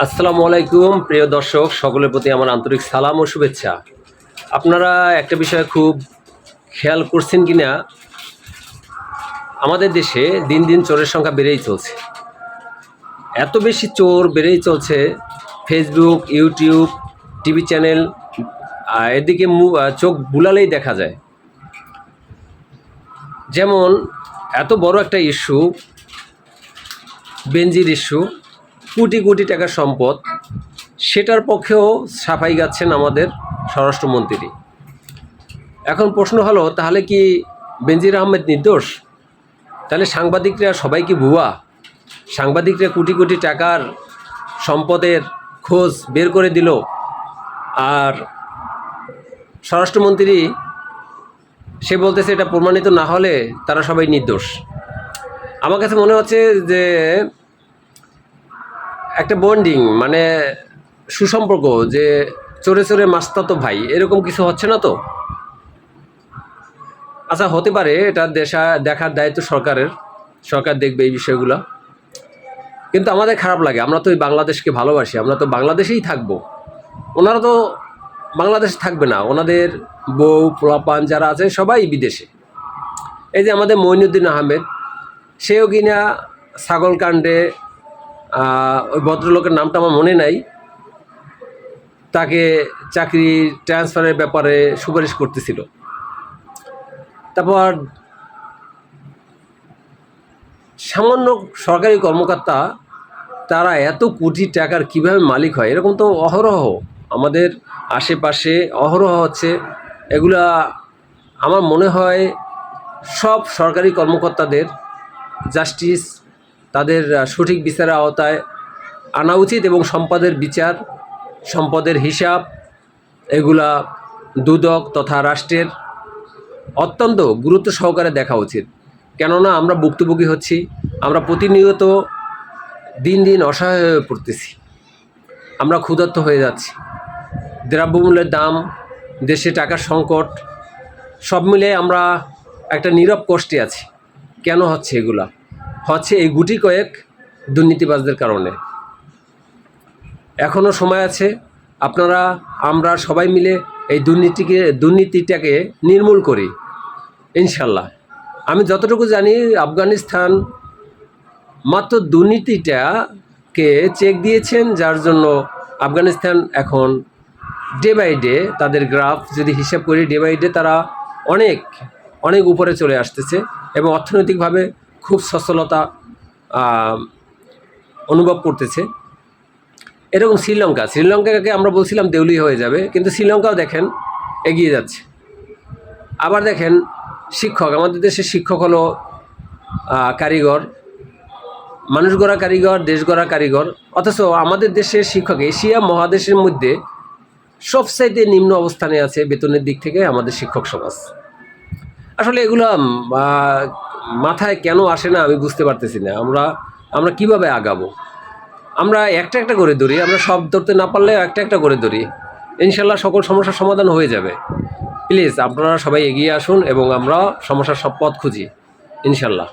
আসসালামু আলাইকুম প্রিয় দর্শক, সকলের প্রতি আমার আন্তরিক সালাম ও শুভেচ্ছা। আপনারা একটা বিষয় খুব খেয়াল করছেন কি না, আমাদের দেশে দিন দিন চোরের সংখ্যা বেড়েই চলছে। এত বেশি চোর বেড়েই চলছে, ফেসবুক, ইউটিউব, টিভি চ্যানেল এদিকে চোখ বুলালেই দেখা যায়। যেমন এত বড় একটা ইস্যু, বেনজির ইস্যু, কোটি কোটি টাকার সম্পদ, সেটার পক্ষেও সাফাই গাচ্ছেন আমাদের স্বরাষ্ট্রমন্ত্রী। এখন প্রশ্ন হলো, তাহলে কি বেনজির আহমেদ নির্দোষ? তাহলে সাংবাদিকরা সবাই কি ভুয়া? সাংবাদিকরা কোটি কোটি টাকার সম্পদের খোঁজ বের করে দিল, আর স্বরাষ্ট্রমন্ত্রী সে বলতেছে এটা প্রমাণিত না হলে তারা সবাই নির্দোষ। আমার কাছে মনে হচ্ছে যে একটা বন্ডিং, মানে সুসম্পর্ক, যে চোরে চোরে মাস্তাতো ভাই, এরকম কিছু হচ্ছে না তো? আচ্ছা, হতে পারে, এটা দেখার দায়িত্ব সরকারের, সরকার দেখবে এই বিষয়গুলো। কিন্তু আমাদের খারাপ লাগে, আমরা তো এই বাংলাদেশকে ভালোবাসি, আমরা তো বাংলাদেশেই থাকবো। ওনারা তো বাংলাদেশে থাকবে না, ওনাদের বউ পোলাপান যারা আছে সবাই বিদেশে। এই যে আমাদের মঈনুদ্দিন আহমেদ, সেও কিনা ছাগল কাণ্ডে, ওই ভদ্রলোকের নামটা আমার মনে নাই, তাকে চাকরি ট্রান্সফারের ব্যাপারে সুপারিশ করতেছিল। তারপর সামান্য সরকারি কর্মকর্তা, তারা এত কোটি টাকার কিভাবে মালিক হয়? এরকম তো অহরহ আমাদের আশেপাশে অহরহ হচ্ছে। এগুলা আমার মনে হয় সব সরকারি কর্মকর্তাদের জাস্টিস, তাদের সঠিক বিচারের আওতায় আনা উচিত, এবং সম্পদের বিচার, সম্পদের হিসাব, এগুলা দুদক তথা রাষ্ট্রের অত্যন্ত গুরুত্ব সহকারে দেখা উচিত। কেননা আমরা ভুক্তভোগী হচ্ছি, আমরা প্রতিনিয়ত দিন দিন অসহায় হয়ে পড়তেছি, আমরা ক্ষুধার্ত হয়ে যাচ্ছি। দ্রব্যমূল্যের দাম, দেশে টাকার সংকট, সব মিলে আমরা একটা নীরব কষ্টে আছি। কেন হচ্ছে এগুলা? হচ্ছে এই গুটি কয়েক দুর্নীতিবাজদের কারণে। এখনও সময় আছে, আপনারা আমরা সবাই মিলে এই দুর্নীতিটাকে নির্মূল করি ইনশাল্লাহ। আমি যতটুকু জানি, আফগানিস্তান মাত্র দুর্নীতিটাকে চেক দিয়েছেন, যার জন্য আফগানিস্তান এখন ডে বাই ডে, তাদের গ্রাফ যদি হিসাব করি, ডে বাই ডে তারা অনেক অনেক উপরে চলে আসতেছে এবং অর্থনৈতিকভাবে খুব সচ্ছলতা অনুভব করতেছে। এরকম শ্রীলঙ্কাকে আমরা বলছিলাম দেউলিয়া হয়ে যাবে, কিন্তু শ্রীলঙ্কাও দেখেন এগিয়ে যাচ্ছে। আবার দেখেন শিক্ষক, আমাদের দেশের শিক্ষক হলো কারিগর, মানুষ গড়া কারিগর, দেশ গড়া কারিগর, অথচ আমাদের দেশের শিক্ষক এশিয়া মহাদেশের মধ্যে সবচাইতে নিম্ন অবস্থানে আছে বেতনের দিক থেকে আমাদের শিক্ষক সমাজ। আসলে এগুলো মাথায় কেন আসে না আমি বুঝতে পারতেছি না। আমরা কিভাবে আগাবো? আমরা একটা একটা করে ধরি, আমরা সব ধরতে না পারলে একটা একটা করে ধরি, ইনশাল্লাহ সকল সমস্যার সমাধান হয়ে যাবে। প্লিজ আপনারা সবাই এগিয়ে আসুন এবং আমরা সমস্যার সব পথ খুঁজি ইনশাল্লাহ।